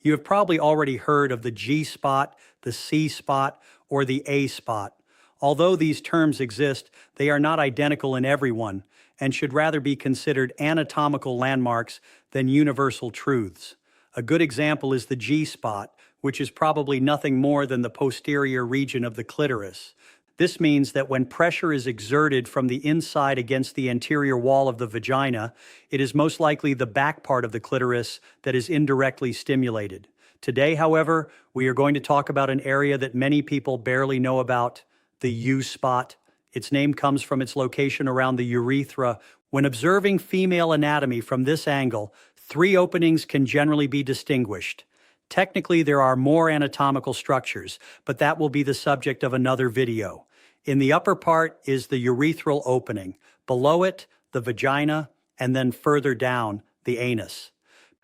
You have probably already heard of the G spot, the C spot, or the A spot. Although these terms exist, they are not identical in everyone and should rather be considered anatomical landmarks than universal truths. A good example is the G spot, which is probably nothing more than the posterior region of the clitoris. This means that when pressure is exerted from the inside against the anterior wall of the vagina, it is most likely the back part of the clitoris that is indirectly stimulated. Today, however, we are going to talk about an area that many people barely know about, the U spot. Its name comes from its location around the urethra. When observing female anatomy from this angle, three openings can generally be distinguished. Technically, there are more anatomical structures, but that will be the subject of another video. In the upper part is the urethral opening, below it, the vagina, and then further down, the anus.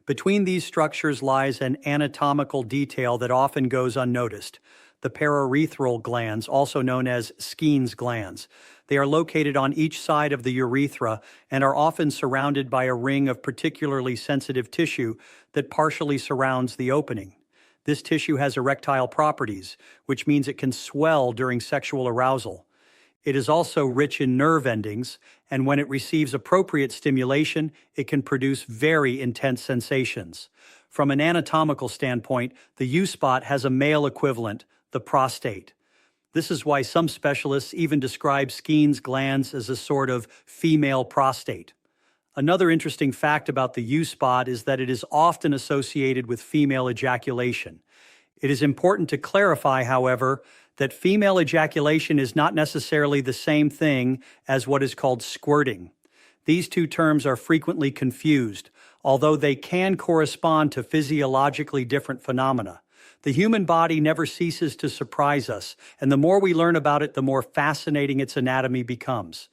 Between these structures lies an anatomical detail that often goes unnoticed: the paraurethral glands, also known as Skene's glands. They are located on each side of the urethra and are often surrounded by a ring of particularly sensitive tissue that partially surrounds the opening. This tissue has erectile properties, which means it can swell during sexual arousal. It is also rich in nerve endings, and when it receives appropriate stimulation, it can produce very intense sensations. From an anatomical standpoint, the U-spot has a male equivalent, the prostate. This is why some specialists even describe Skene's glands as a sort of female prostate. Another interesting fact about the U-spot is that it is often associated with female ejaculation. It is important to clarify, however, that female ejaculation is not necessarily the same thing as what is called squirting. These two terms are frequently confused, although they can correspond to physiologically different phenomena. The human body never ceases to surprise us, and the more we learn about it, the more fascinating its anatomy becomes.